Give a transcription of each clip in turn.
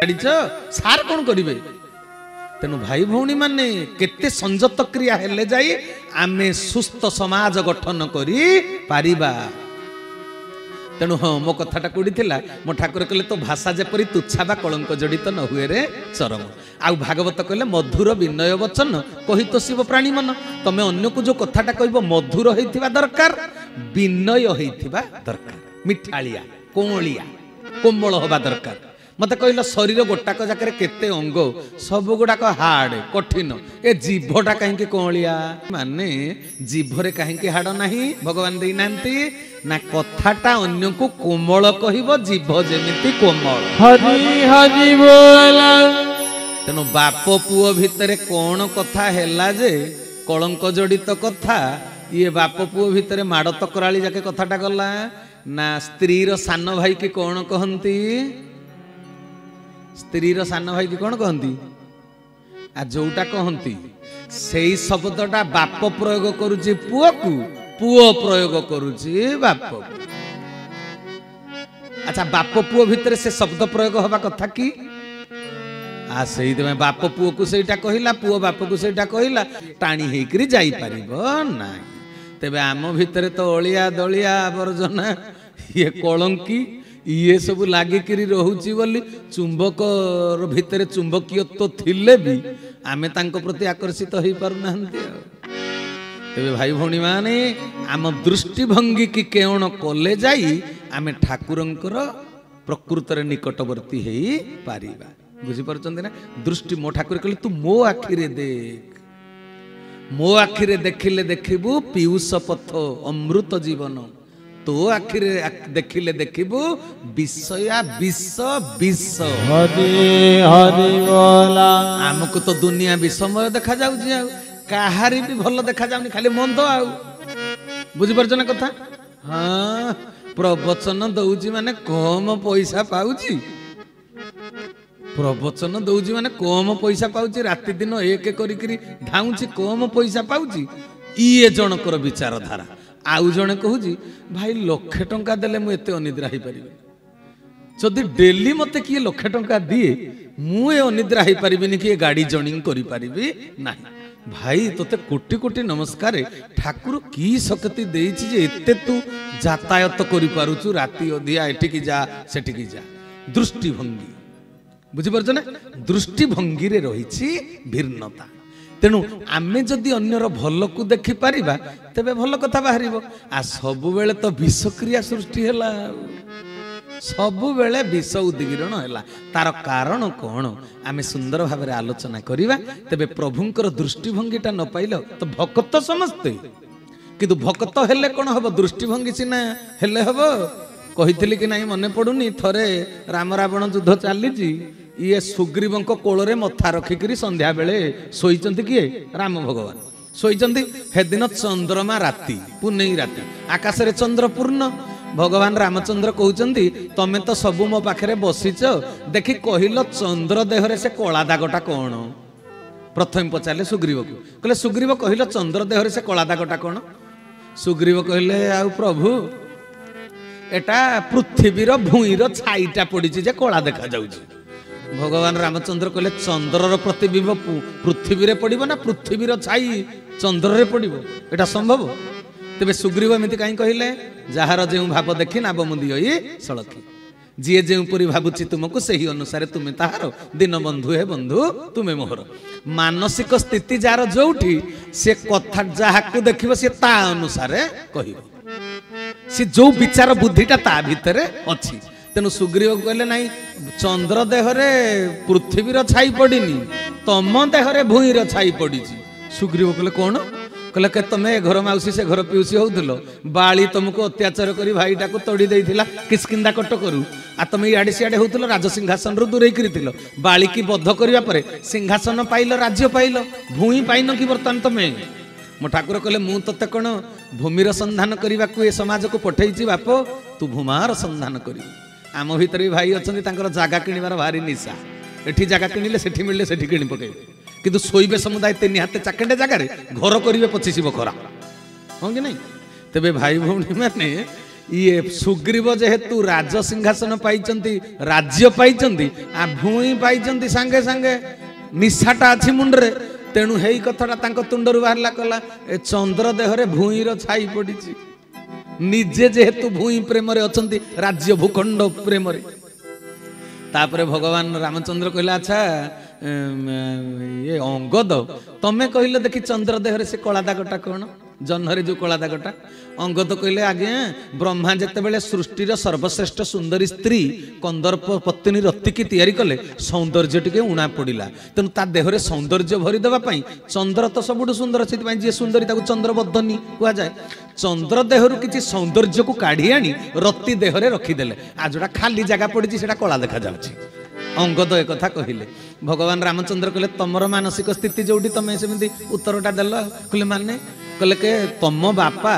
सार कौन करेंगे तेणु भाई भौणी माने केते संजत क्रिया हेले जाई आमे सुस्थ समाज गठन करी पारिबा। तेणु हाँ मो कथाटा कोड़ी थिला मो ठाकुर कहले तो भाषा जेपरी तुच्छा बा कलंक जड़ित न हुए रे चरम। आउ भागवत कहले मधुर विनय वचन कही तो शिव प्राणी मन। तमे अन्य को जो कथाटा कहबो मधुर होइथिबा दरकार विनय होइथिबा दरकार मिठालिया कोमलिया कोमल होबा दरकार। मत कहल शरीर गोटाक जाकर केते अंग सब गुड़ाक हार्ड कठिन ए जीभटा कहीं कोमलिया माने जीभरे कहीं हाड़ ना भगवान दे नांती ना कथाटा अन्य को कोमल कहब जीभ जेमिति कोमल तेणु बाप पुओ भितर कौन कथा हैला जे कलंक जड़ित कथा ये बाप पुओ भितर माड़ तकराली जाके कथाटा गला ना स्त्री रो सान भाई की कौन कहती स्त्री रो सान भाई की कौन कहती आ जोटा कहती से शब्दटा बाप प्रयोग करुची पुओ को पुओ प्रयोग करुची बाप। अच्छा बाप पुओ भितर से शब्द प्रयोग हवा कथा की आ से बाप पुओ को सेटा कहला पुओ बाप को सेटा कहला टाणी हेकरी जाई परिबो ना। तेबे आम भितर तो अलिया दलिया आवर्जना ये कलंकी ये सब लागिकी रोची बोली चुंबक भितर चुंबकीयत्व थिले भी आमे तांको प्रति आकर्षित हो पारुना। तेबे भाई भौणी माने आम दृष्टिभंगी की केवण कले जाई आमे ठाकुरंकर प्रकृत निकटवर्ती हो पारिबा। बुझीपारुचंदी ना दृष्टि मो ठाकुर कहले तू मो आखिरे देख मो आखिरे देखिले देखिबू पीयूष पथ अमृत जीवन तो आखिरे देखिले देखिबू विषया विष विष हरि हरि बोला। आमको तो दुनिया विषमय देखा जाउची आ काहारी भी भल देखा जाउनी खाली मंद आ बुझी परछ ना कथा। हाँ प्रवचन दउची माने कम पैसा पाउची प्रवचन दउची माने कम पैसा पाउची राति दिन एक करी धाउची कम पैसा पाउची इए जनकर विचारधारा। आउ जने कहूची भाई लक्षे टंका देले मु एते अनिद्रा हो पारि जदि डेली मते किए लक्षे टंका दिए मु ए अनिद्रा हो पारिबिनी कि गाड़ी जर्निंग करि पारिबी नाही। भाई तोते कोटि कोटि नमस्कार ठाकुर की शक्ति देइछि जे एते तू यातायात करि पारुचु राति अधिया एठिकी जा सेठिकी जा। दृष्टिभंगी बुझिपारछ ना दृष्टिभंगी रे रहिछि भिन्नता। तेणु आमे जदि अन्यर भल को देखि पारिबा तेबे भल कथा बाहरिबो। आ सबु बेले तो विषक्रिया सृष्टि हैला सबु बेले विष उद्गिरण हैला तार कारण कौन आमे सुंदर भाव में आलोचना करिबा। तेबे प्रभुंकर दृष्टिभंगीटा न पाइल तो भक्त समस्ते किंतु भक्त हेले कौन हबो दृष्टिभंगी सिना हेले हबो। कहिथिली कि नाही मने पडुनी थरे राम रावण युद्ध चलीची ये सुग्रीव कोଳରେ मथा रखिकी संध्या बेले शोइचंती किए राम भगवान शोइचंती हेदिन चंद्रमा राति पुनई राति आकाश रे चंद्र पूर्ण भगवान रामचंद्र कहउचंती तमे तो सबु मो पाखरे बसिच देखि कहिलो चंद्र देहरे से कला दागटा कौन। प्रथम पचारे सुग्रीव को कहले सुग्रीव कहिलो चंद्र देहरे से कला दागटा कौन। सुग्रीव कहले आ प्रभु एटा पृथ्वीर भूईर छाईटा पड़ीची जे कला देखा जाउची। भगवान रामचंद्र कहले चंद्रर प्रतिबिंब पृथ्वी रे पड़िबो ना पृथ्वीर छाई चंद्र रे पड़िबो एटा संभव। तेबे सुग्रीव एमिति काई कहिले जहार जेउ भाव देखि नाब मुंदी होई सळखी जी जेउपरी भाबुची तुमको सही अनुसार तुमे ताहार दिन बंधु हे बंधु तुमे मोहर। मानसिक स्थिति जार जोठी से कथा जहाकू देखिबो से ता अनुसार कहिबो से जो विचार बुद्धिटा ता भितरे अछि। तेणु सुग्रीव कहले नाई चंद्र देहरे पृथ्वीर छाई पड़िनी तम देहरे भूईर छाई पड़ी। सुग्रीव कहले कौन कहले के तमे घर माउसी से घर पिउसी होउथलो बाली तुमको अत्याचार करी भाईटा को तोड़ी देइथिला किसकिंदा कट करू आ तमे इआडे सिआडे होउथलो राज सिंहासन रु दूरेई करिथिलो बाली की बद्ध करिया परे सिंहासन पाइलो राज्य पाइलो भूई पाइन कि बर्तन तमे। मो ठाकुर कहले मु तते कोन भूमिर संधान करने को ए समाज को पठेइछि बाप तू भूमार संधान करी। आम भीतर भी भाई अच्छा जगह किणवार भारी निशा एठी जगह किणिले सेठी मिलले सेठी किणी पकेइबे किंतु शोइबे समुदाय तीन हाथ चाकेंडे जगार घर करेंगे 25 बखरा हाँ कि नहीं। तेबे भाई भौणी माने ये सुग्रीव जेहेतु राज सिंहासन पाइचंती राज्य पाइचंती आ भूई पाइचंती सांगे सांगे निशाटा अछि मुंडरे तेणु हेई कथाटा तांको तुंडरू बाहरला कला ए चंद्र देहरे भूईर छाई पड़िछि निजे जेहेतु भूई प्रेम रे अछंती राज्य भूखंड प्रेम रे तापरे भगवान रामचंद्र कहला अच्छा ये अंगद तमे कहले देखि चंद्र देहरे से कला दागटा कोन जन्हरे जो कला दागटा अंगद कहले आगे ब्रह्मा जेते बेले सृष्टिर सर्वश्रेष्ठ सुंदरी स्त्री कंदर्प पत्नी रतिकी तैयारी कले सौंदर्य टिके उणा पड़िला तेणु ता देहरे सौंदर्य भरी देबा पई चंद्र तो सबुठु सुंदर से पई जे सुंदरी ताकू चंद्रबद्धनी कुआ जाए चंद्र देहरु किछि सौंदर्य को काढी आनी रति देहरे रखी देले आ जोडा खाली जगह पड़िछि सेटा कला देखा जाउछि अंगद एक कथा कहिले भगवान रामचंद्र कहले तमर मानसिक स्थिति जोडी तमे सेमिति उत्तरटा देल कहले माने कहले के तम बापा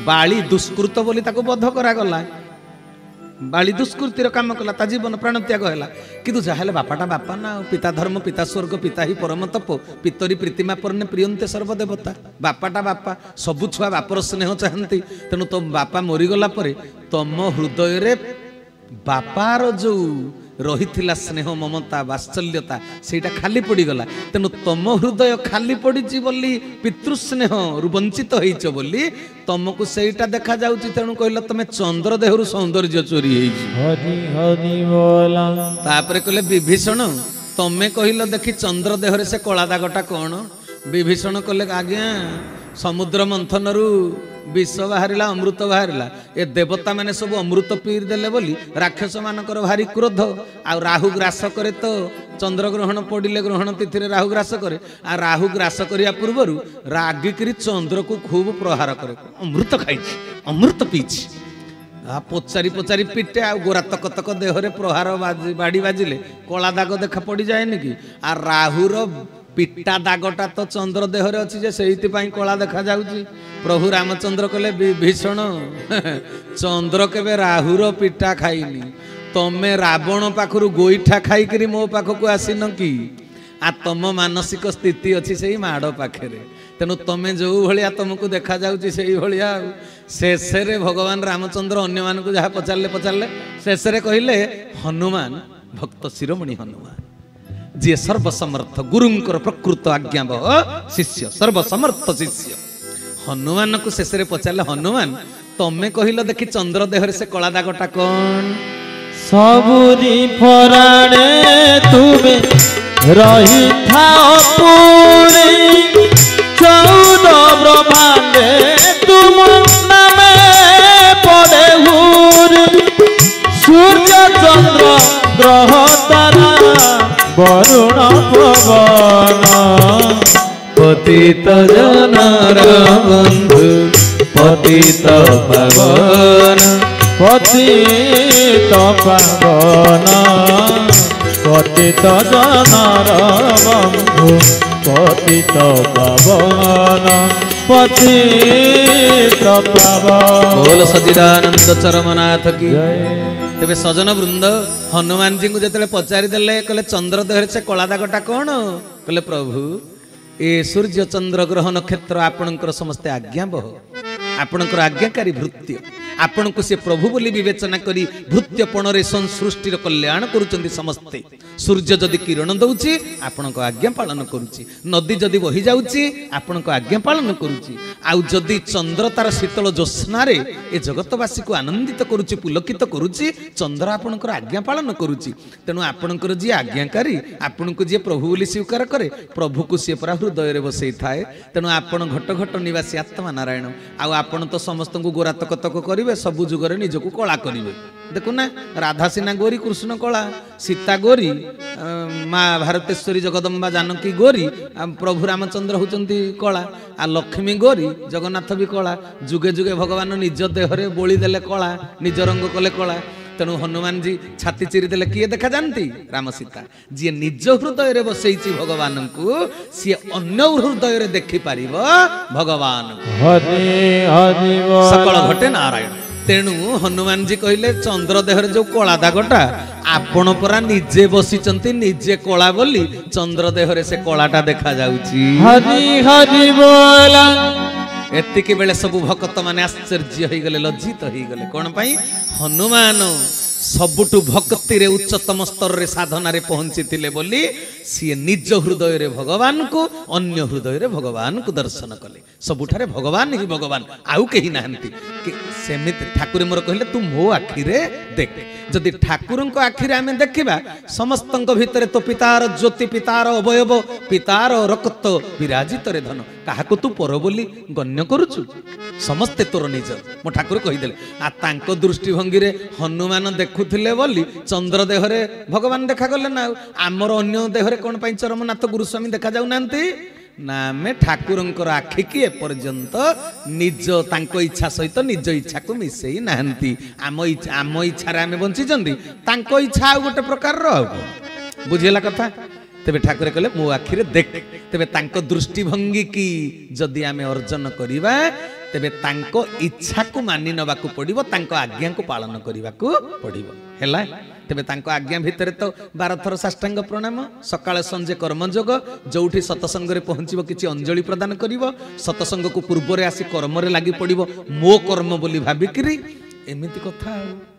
बाली दुष्कृत बोली ताको बध करा गला बाली दुष्कृतिर काम कला ता जीवन प्राण त्याग हैला किंतु जाहेले बापाटा बापा ना पिता धर्म पिता स्वर्ग पिता ही परम तप पितरी प्रीतिमा परने प्रियंते सर्वदेवता बापाटा बापा सबु छुआ बापर स्नेह चाहती तेणु तुम बापा मरी गला परे तम हृदय रे बापार जो रही स्नेह ममता वात्सल्यता सेटा खाली पड़गला तेणु तम हृदय खाली पड़ी बोली पितृस्नेह रु वंचित होइच बोली तुमको सेटा देखा जाउची तेणु कहला तमे चंद्र देहरु सौंदर्य चोरी तापरे कहले विभीषण तमे कहला देखि चंद्र देहरे से कला दागटा कौन विभीषण कहले आज्ञा समुद्र मंथन विष बाहरिला अमृत बाहरिला ए देवता माने सब अमृत पी देले बोली राक्षस मानकर भारी क्रोध आ राहु ग्रास करे तो चंद्र ग्रहण पड़िले ग्रहण तिथि रे राहु ग्रास करे आ राहु ग्रास करिया पूर्वरु रागिकरी चंद्र को खूब प्रहार करे अमृत खाइछि अमृत पीछि आ पोचारी पोचारी पिटे आ गोरा तक तक देहरे प्रहार बाड़ी बाजिले कला दाग देखा पड़ी जाएनि कि आ राहुर पिटा दागटा तो चंद्र देहरे अच्छी जे सेहिति पई कला देखा जाउची प्रभु रामचंद्र कहले विभीषण चंद्र केबे राहुर पिटा खाइनी तमे रावण पाखरु गोईठा खाई करी मो पाखकु आसीन कि आ तम मानसिक स्थिति अच्छी से माड़ पाखे तेणु तमें जो भाया तुमको देखा जाउची से भाया शेष भगवान रामचंद्र अन्य मान को जहाँ पचारे पचारे शेष कहले हनुमान भक्त शिरोमणि हनुमान जी सर्वसमर्थ गुरुंकर प्रकृत आज्ञा शिष्य सर्वसमर्थ शिष्य हनुमान को शेष पचारे हनुमान तमें कहल देखी चंद्र देहरे से कला दागटा कौन सबुरी फराणे तुमे रही थाओ पूरी चौद ब्रह्मांडे तुम नामे पड़े हुर सूर्य चंद्र ग्रह तारा वरुण पवन पतित जनर बंधु पतित पावन पतित पावन पतित जनर बंधु पतित पावन पतित पावन। बोल सच्चिदानंद चरमनाथ की तेरे सजन वृंद हनुमान जी को जो पचारि देले कहले चंद्र देहरे से कला दागटा कौन कहले प्रभु ए सूर्य चंद्र ग्रह नक्षत्र आपणकर समस्ते आज्ञा बह आपणकर आज्ञाकारी भृत्य आपण को से प्रभु बोली विवेचना करी भृत्यपण रे संसृष्टिर कल्याण करुचंदी समस्ते सूर्य जदि किरण दउची आपण को आज्ञा पालन करुची नदी जदि बही जाउची आपण को आज्ञा पालन करुची आउ जदि चंद्र तार शीतल ज्योत्स्ना रे ए जगतवासी को आनंदित करुची पुलकित करुची चंद्र आपणकर आज्ञा पालन करुची तेणु आपणकर जी आज्ञाकारी आपण को जे प्रभु बोली स्वीकार करे प्रभु को से परा हृदय रे बसई थाए तेणु आपण घट घट निवासी आत्मा नारायण आउ आपण तो समस्त को गोरा तक तक करिवे सबु जुगरे निजको कला करिवे देखु ना राधा सिन्हा गोरी कृष्ण कला सीता गोरी माँ भारतेश्वरी जगदम्बा जानकी गोरी प्रभु रामचंद्र होचंती कला आ लक्ष्मी गोरी जगन्नाथ भी कला जुगे जुगे भगवान निज देहरे बोली देले कला निज रंग कले कला तेणु हनुमान जी छाती चिरी देले किए देखा जानती राम सीता जी निज हृदय रे बसैची भगवान को सी अन्य हृदय रे देखि पारिबो भगवान सकल घटे नारायण तेणु हनुमान जी कहले चंद्र देहरे जो कला दागटा आपण परा निजे बसिचंती निजे कला बोली चंद्र देहरे से कलाटा देखा जाउची हरि हरि बोला एतिके बेले सबु भक्त माने आश्चर्य हो गले, लज्जित हो गले। कौन पाई? हनुमान सबुठु भक्ति रे उच्चतम स्तर रे साधना रे पहुंची थिले बोली सी निज हृदय रे भगवान को अन्य हृदय रे भगवान को दर्शन कले। सबुठारे भगवान ही भगवान, आउ कहीं नाहंती। सेमित ठाकुर मोर कहले तू मो आखि रे देख। जदि ठाकुर आखि रे आमे देखिबा समस्तंक भितरे तो पितार ज्योति, पितार अवयव, पितार रक्त विराजित रे धन, काहाको तू पर बोली गण्य करूछु? समस्ते तोर निज। मो ठाकुर कहिदेले आ तांको दृष्टिभंगी रे हनुमान देखुथिले बोली चंद्र देहरे भगवान देखा गले ना। आमर अन्य देहरे कोन पई चरमनाथ गुरुस्वामी देखा जाउ नांती ना। आमे ठाकुरंकर आखि की एपर्यंत निज तांको इच्छा सहित निज इच्छा को मिसेई नाहंती। आम इच्छा रे आमे बंची जंदी, तांको इच्छा आ गोटे प्रकार रो। बुझिला कथा? तेबे ठाकुर कहले मो आखि रे देख। तेबे तांको दृष्टिभंगी की जदि आमे अर्जन करिबा तेबे तांको इच्छा को मानि नबाकू पड़िबो, तांको आज्ञा को पालन करिबाकू पड़िबो। हैला तेबे तांको आज्ञा भितरे तो 12 थर साष्टांग प्रणाम, सकाळ संजे कर्मयोग, जोठी सतसंग रे पहुंचीबो किछि अंजलि प्रदान करिवो, सतसंग को पूर्व रे आसी कर्म रे लागि पड़िबो, मो कर्म बोली भाबिकरी एमिति कथा।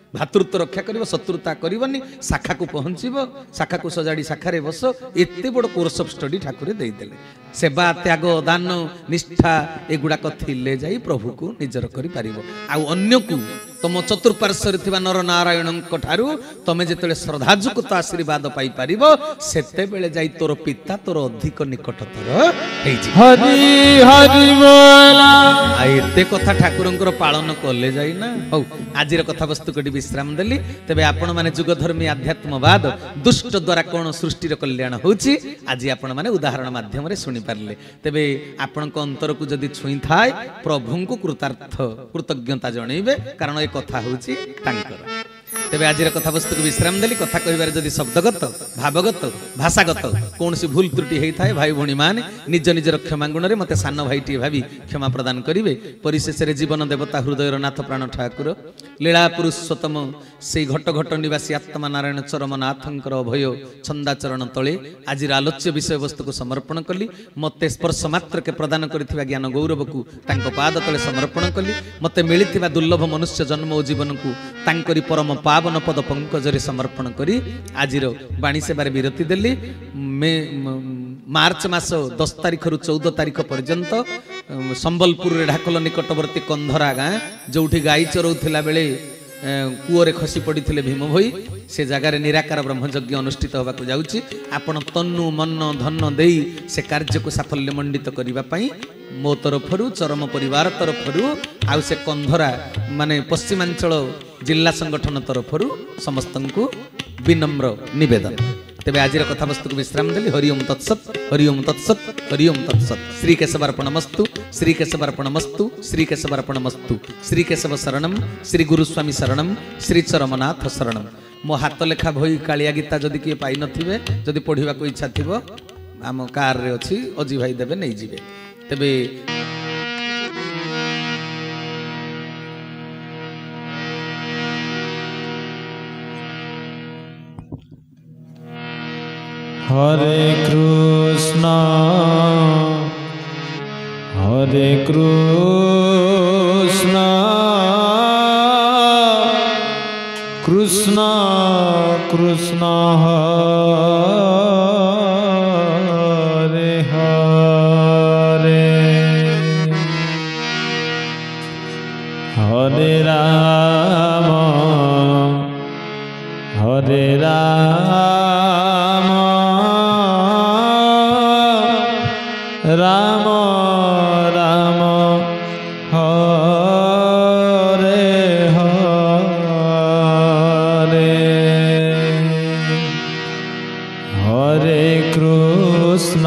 भातृत्व रक्षा करिवो, शत्रुता करिवनी, शाखा को पहुंचीबो, शाखा को सजाड़ी शाखा रे बस। एते बड़ कोर्स ऑफ स्टडी ठाकुर देई देले। सेवा, त्याग, दान, निष्ठा एगुडाक थिले जाई प्रभु को निजर करि पारिबो। आ अन्य को तुम चतुर्पार्श्व थिबा नर नारायणक ठारू तमे जेतले श्रद्धायुक्त आशीर्वाद पाई पारिबो, सेते बेले जाई तोर पिता तोर अधिक निकटतर हेई जी। हरि हरि बोला। आ एते कथा ठाकुरंकर पालन कले जाई ना। हौ आजिर कथा वस्तु कडी विश्राम देली। तेबे आपण माने जुगधर्मी आध्यात्मवाद दुष्ट द्वारा कोन सृष्टिर कल्याण होची आज आपण माने उदाहरण माध्यम रे सुनी पारले। तेबे आपणक अंतर को जदि छुई थाय प्रभु को कृतार्थ कृतज्ञता जणैबे, कारण ए कथा होची तांकर। तेबे आजिर कथा वस्तु को विश्राम देली। कथा कहिबार जदि शब्दगत, भावगत, भाषागत कोनसी भूल त्रुटि हेई थाय भाई भणी माने निज निजर क्षमा गुण रे मते सान भाईटी भाबी क्षमा प्रदान करिवे। परिशेष रे जीवन देवता हृदयर नाथ प्राण ठाकुर लीला पुरुषोत्तम से घट घट निवासी आत्मा नारायण चरम नाथंकर अभय छंदाचरण तले आज आलोच्य विषय वस्तु को समर्पण कली। मते स्पर्श मात्र के प्रदान करिथिबा ज्ञान गौरव को तांको पाद तले समर्पण कली। मते मिलिथिबा दुर्लभ मनुष्य जन्म और जीवन को तांकरी परम पावन पद पंकजरे समर्पण करी आजिर बाणी सेवारे विरति देली। मार्च मास 10 तारिख रु 14 तारिख पर्यंत संबलपुर ढाकल निकटवर्ती कंधरा गाँ जोठी गाई चरौथिला बेले कूअरे खसी पड़ते भीम भई से जगार निराकार ब्रह्मयज्ञ अनुष्ठित होगा जाउची। आपण तनु मन धन देई से कार्य को साफल्य मंडित करने मो तरफरु चरम परिवार तरफरु आउ से कंधरा माने पश्चिमांचल जिला संगठन तरफरु समस्त को विनम्र निवेदन। तेबे आजिर कथा वस्तु को विश्राम देली। हरि ओम तत्सत, हरि ओम तत्सत, हरि ओम तत्सत। श्री केशवार्पणमस्तु, श्री केशवार्पणमस्तु, श्री केशवार्पणमस्तु। श्री केशव शरणम, श्री गुरुस्वामी शरणम, श्री चरमनाथ शरणम। मो हाथ लेखा भई कालिया गीता जदि किए पाई नथिबे, जदि पढ़िबा को इच्छा थिबो आम कार रे अछि, अजी भाई देबे नै जिवे। तेबे हरे कृष्ण हरे कृष्ण कृष्ण कृष्ण हरे हरे हरे राम हरे राम राम राम हरे हरे हरे कृष्ण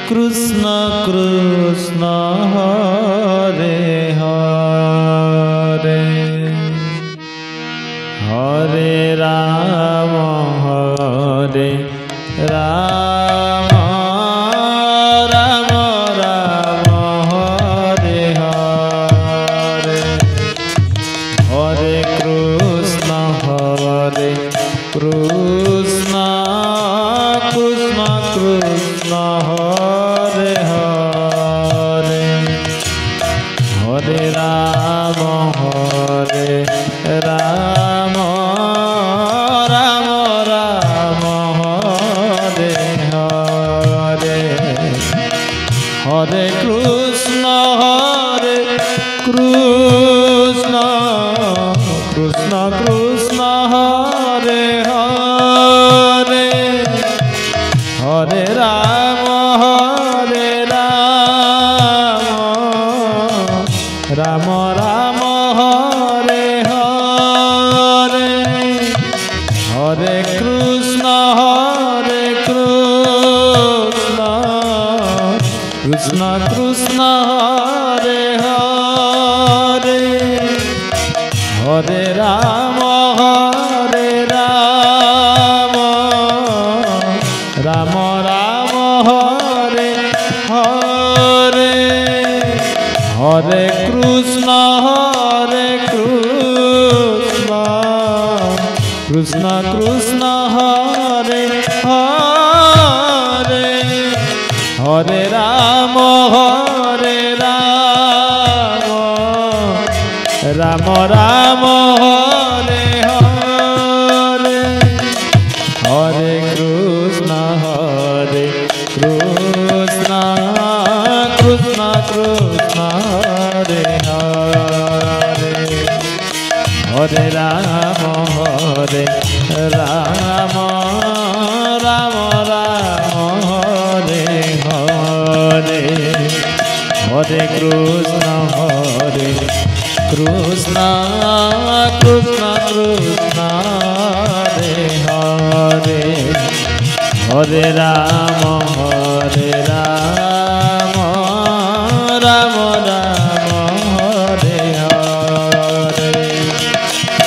कृष्ण कृष्ण हरे हरे हरे राम राम राम राम हरे हरे हरे कृष्ण कृष्ण हरे हरे हरे राम राम राम हरे हरे हरे कृष्ण कृष्ण कृष्ण हरे हरे हरे राम राम राम हरे हरे हरे कृष्ण कृष्ण कृष्ण हरे हरे हरे राम राम राम हरे हरे हरे कृष्ण कृष्ण कृष्ण हरे हरे हरे राम राम राम हरे हरे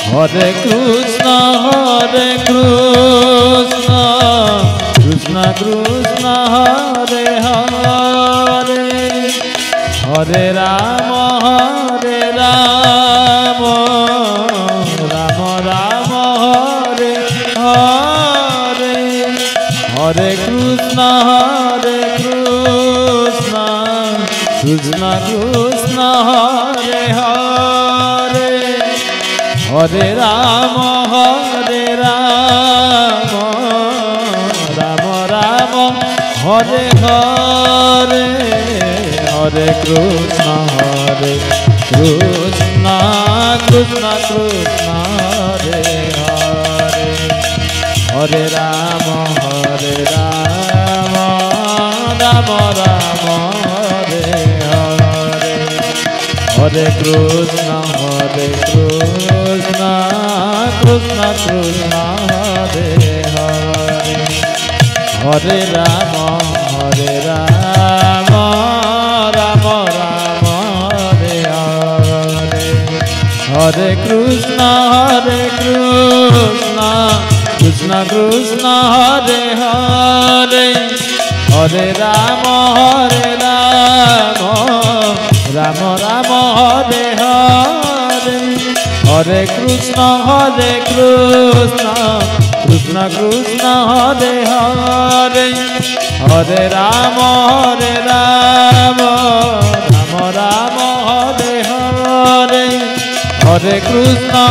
हरे कृष्ण कृष्ण कृष्ण हरे हरे हरे राम राम राम हरे हरे हरे कृष्ण कृष्ण हरे हरे हरे राम राम हरे हरे हरे कृष्ण कृष्ण हरे हरे हरे राम राम राम हरे हरे हरे कृष्ण कृष्ण हरे हरे हरे राम राम हरे हरे हरे कृष्ण कृष्ण हरे हरे हरे राम राम हरे हरे हरे कृष्ण कृष्ण हरे हरे हरे राम राम हरे हरे हरे कृष्ण कृष्ण हरे हरे हरे राम राम हरे हरे हरे कृष्ण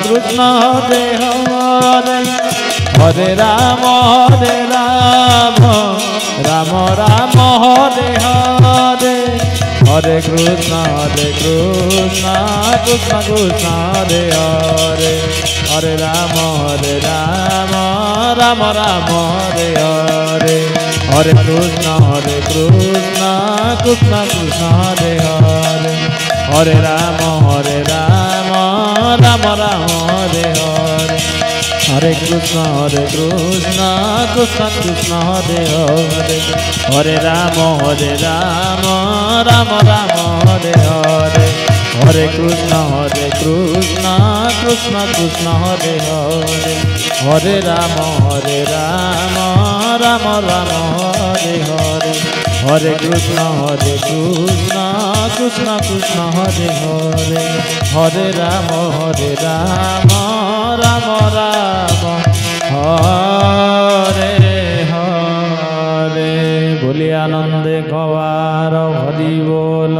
कृष्ण हरे हरे हरे राम राम हरे हरे हरे कृष्ण कृष्ण हरे हरे हरे राम राम हरे हरे हरे कृष्ण कृष्ण हरे हरे हरे राम राम हरे हरे हरे कृष्ण कृष्ण हरे हरे हरे राम राम हरे हरे हरे कृष्ण कृष्ण हरे हरे हरे राम राम हरे हरे हरे कृष्ण कृष्ण हरे हरे हरे राम राम हरे हरे हरे कृष्ण कृष्ण हरे हरे हरे राम राम হরে হরে বলি আনন্দে কবার হরি বল।